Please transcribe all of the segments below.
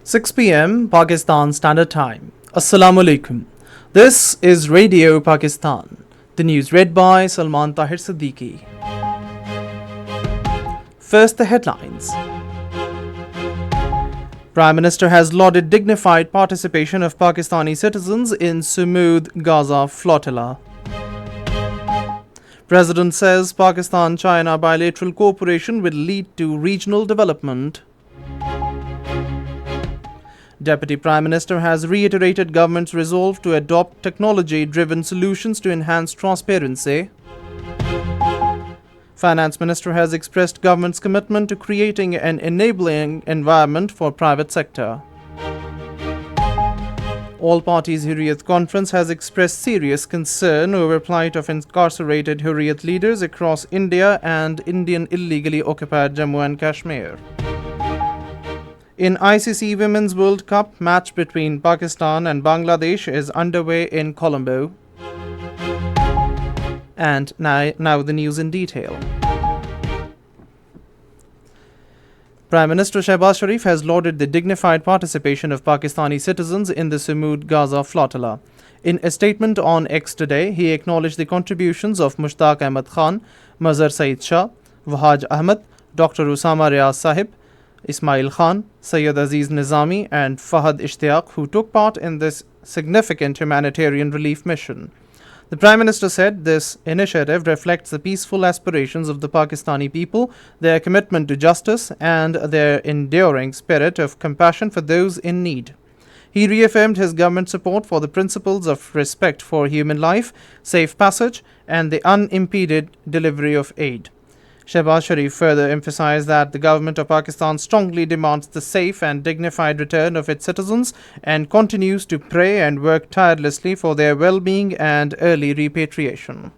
6 p.m. Pakistan Standard Time. Assalamu alaikum. This is Radio Pakistan. The news read by Salman Tahir Siddiqui. First, the headlines. Prime Minister has lauded dignified participation of Pakistani citizens in Smooth Gaza flotilla. President says Pakistan-China bilateral cooperation will lead to regional development. Deputy Prime Minister has reiterated government's resolve to adopt technology-driven solutions to enhance transparency. Finance Minister has expressed government's commitment to creating an enabling environment for private sector. All Parties Hurriyat Conference has expressed serious concern over plight of incarcerated Hurriyat leaders across India and Indian illegally occupied Jammu and Kashmir. In ICC Women's World Cup, match between Pakistan and Bangladesh is underway in Colombo. And now the news in detail. Prime Minister Shehbaz Sharif has lauded the dignified participation of Pakistani citizens in the Smooth Gaza flotilla. In a statement on X today, he acknowledged the contributions of Mushtaq Ahmad Khan, Mazhar Saeed Shah, Wahaj Ahmed, Dr. Usama Riaz Sahib, Ismail Khan, Sayyid Aziz Nizami and Fahad Ishtiaq, who took part in this significant humanitarian relief mission. The Prime Minister said this initiative reflects the peaceful aspirations of the Pakistani people, their commitment to justice and their enduring spirit of compassion for those in need. He reaffirmed his government's support for the principles of respect for human life, safe passage and the unimpeded delivery of aid. Shehbaz Sharif further emphasized that the government of Pakistan strongly demands the safe and dignified return of its citizens and continues to pray and work tirelessly for their well-being and early repatriation.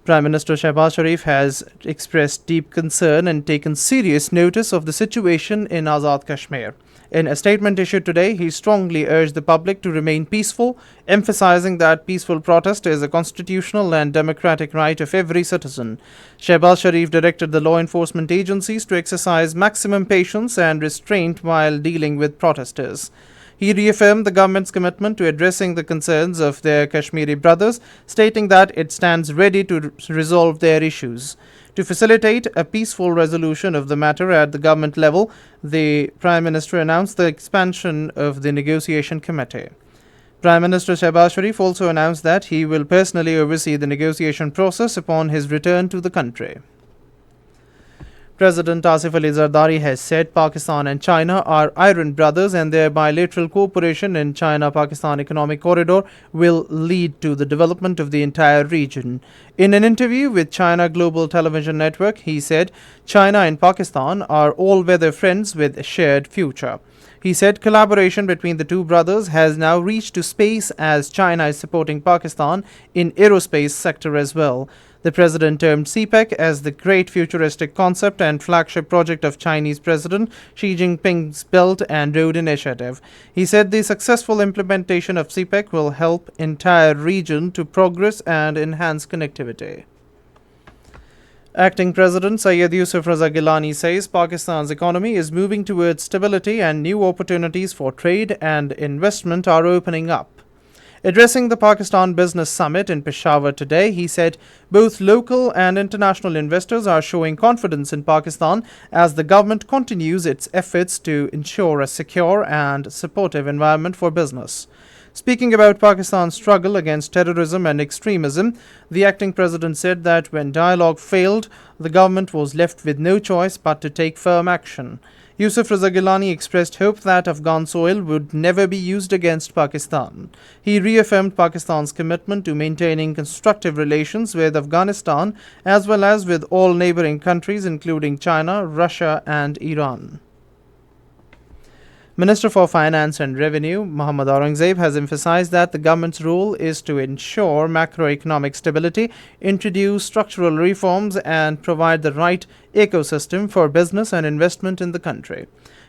Prime Minister Shehbaz Sharif has expressed deep concern and taken serious notice of the situation in Azad Kashmir. In a statement issued today, he strongly urged the public to remain peaceful, emphasizing that peaceful protest is a constitutional and democratic right of every citizen. Shehbaz Sharif directed the law enforcement agencies to exercise maximum patience and restraint while dealing with protesters. He reaffirmed the government's commitment to addressing the concerns of their Kashmiri brothers, stating that it stands ready to resolve their issues. To facilitate a peaceful resolution of the matter at the government level, the Prime Minister announced the expansion of the negotiation committee. Prime Minister Shehbaz Sharif also announced that he will personally oversee the negotiation process upon his return to the country. President Asif Ali Zardari has said Pakistan and China are iron brothers and their bilateral cooperation in China-Pakistan Economic Corridor will lead to the development of the entire region. In an interview with China Global Television Network, he said China and Pakistan are all-weather friends with a shared future. He said collaboration between the two brothers has now reached to space as China is supporting Pakistan in aerospace sector as well. The president termed CPEC as the great futuristic concept and flagship project of Chinese President Xi Jinping's Belt and Road Initiative. He said the successful implementation of CPEC will help entire region to progress and enhance connectivity. Acting President Syed Yusuf Raza Gilani says Pakistan's economy is moving towards stability and new opportunities for trade and investment are opening up. Addressing the Pakistan Business Summit in Peshawar today, he said both local and international investors are showing confidence in Pakistan as the government continues its efforts to ensure a secure and supportive environment for business. Speaking about Pakistan's struggle against terrorism and extremism, the acting president said that when dialogue failed, the government was left with no choice but to take firm action. Yusuf Raza Gilani expressed hope that Afghan soil would never be used against Pakistan. He reaffirmed Pakistan's commitment to maintaining constructive relations with Afghanistan as well as with all neighboring countries including China, Russia and Iran. Minister for Finance and Revenue, Mohammad Aurangzeb, has emphasized that the government's role is to ensure macroeconomic stability, introduce structural reforms, and provide the right ecosystem for business and investment in the country.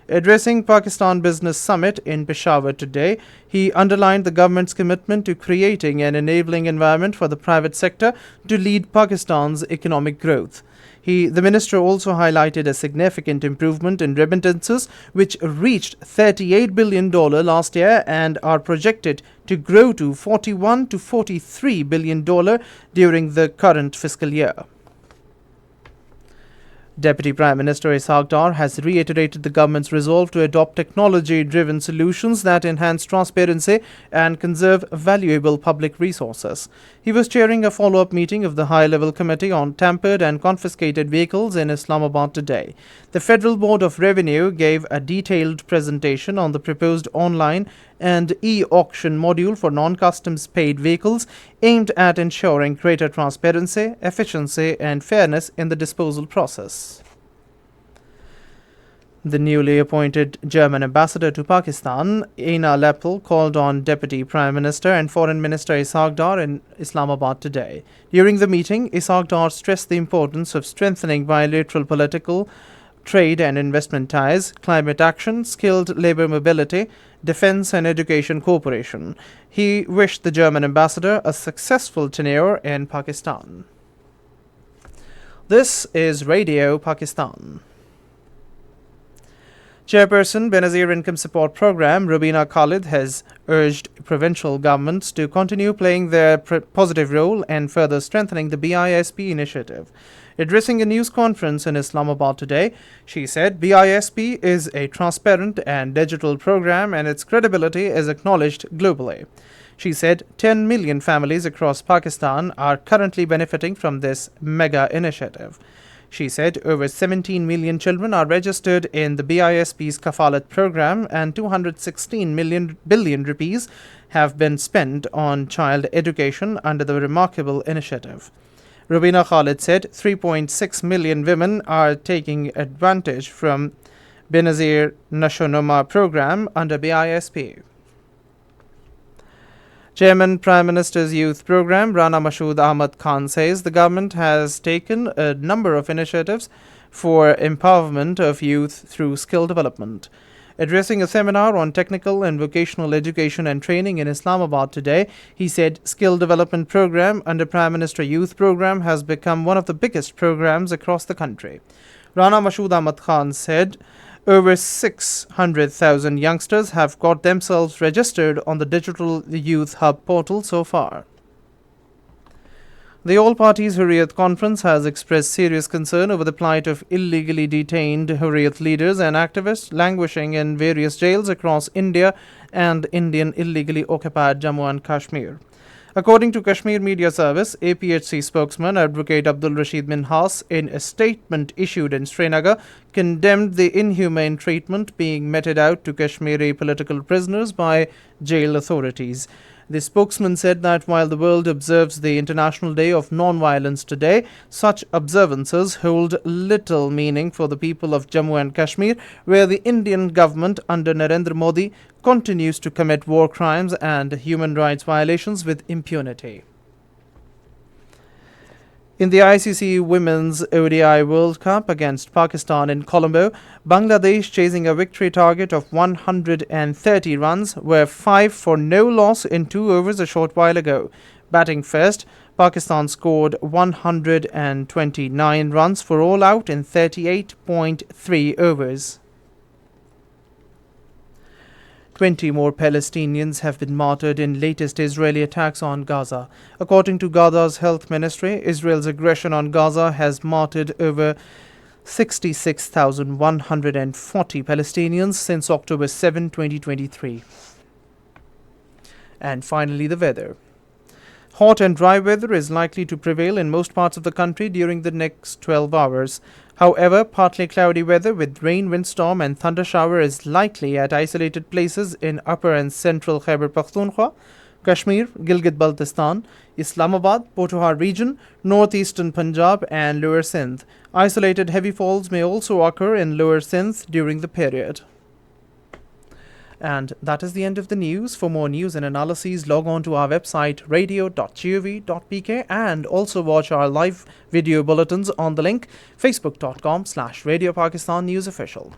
Addressing Pakistan Business Summit in Peshawar today, he underlined the government's commitment to creating an enabling environment for the private sector to lead Pakistan's economic growth. The minister also highlighted a significant improvement in remittances, which reached $38 billion last year and are projected to grow to $41 to $43 billion during the current fiscal year. Deputy Prime Minister Ishaq Dar has reiterated the government's resolve to adopt technology-driven solutions that enhance transparency and conserve valuable public resources. He was chairing a follow-up meeting of the High-Level Committee on Tampered and Confiscated Vehicles in Islamabad today. The Federal Board of Revenue gave a detailed presentation on the proposed online and e-auction module for non-customs paid vehicles aimed at ensuring greater transparency, efficiency and fairness in the disposal process. The newly appointed German ambassador to Pakistan, Aina Leppel, called on Deputy Prime Minister and Foreign Minister Ishaq Dar in Islamabad today. During the meeting, Ishaq Dar stressed the importance of strengthening bilateral political, trade and investment ties, climate action, skilled labor mobility, defense and education cooperation. He wished the German ambassador a successful tenure in Pakistan. This is Radio Pakistan. Chairperson Benazir Income Support Program Rubina Khalid has urged provincial governments to continue playing their positive role and further strengthening the BISP initiative. Addressing a news conference in Islamabad today, she said BISP is a transparent and digital program and its credibility is acknowledged globally. She said 10 million families across Pakistan are currently benefiting from this mega initiative. She said over 17 million children are registered in the BISP's Kafalat program and 216 billion rupees have been spent on child education under the remarkable initiative. Rubina Khalid said 3.6 million women are taking advantage from Benazir Nashonoma program under BISP. Chairman Prime Minister's Youth Program Rana Mashood Ahmad Khan says the government has taken a number of initiatives for empowerment of youth through skill development. Addressing a seminar on technical and vocational education and training in Islamabad today, he said skill development program under Prime Minister Youth Program has become one of the biggest programs across the country. Rana Mashood Ahmad Khan said over 600,000 youngsters have got themselves registered on the Digital Youth Hub portal so far. The All Parties Hurriyat Conference has expressed serious concern over the plight of illegally detained Hurriyat leaders and activists languishing in various jails across India and Indian illegally occupied Jammu and Kashmir. According to Kashmir Media Service, APHC spokesman Advocate Abdul Rashid Minhas, in a statement issued in Srinagar, condemned the inhumane treatment being meted out to Kashmiri political prisoners by jail authorities. The spokesman said that while the world observes the International Day of Non-Violence today, such observances hold little meaning for the people of Jammu and Kashmir, where the Indian government under Narendra Modi continues to commit war crimes and human rights violations with impunity. In the ICC Women's ODI World Cup against Pakistan in Colombo, Bangladesh, chasing a victory target of 130 runs, were 5 for no loss in 2 overs a short while ago. Batting first, Pakistan scored 129 runs for all out in 38.3 overs. 20 more Palestinians have been martyred in latest Israeli attacks on Gaza. According to Gaza's health ministry, Israel's aggression on Gaza has martyred over 66,140 Palestinians since October 7, 2023. And finally, the weather. Hot and dry weather is likely to prevail in most parts of the country during the next 12 hours. However, partly cloudy weather with rain, windstorm and thunder shower is likely at isolated places in upper and central Khyber Pakhtunkhwa, Kashmir, Gilgit-Baltistan, Islamabad, Pothohar region, northeastern Punjab and lower Sindh. Isolated heavy falls may also occur in lower Sindh during the period. And that is the end of the news. For more news and analyses, log on to our website radio.gov.pk and also watch our live video bulletins on the link facebook.com/Radio Pakistan News Official.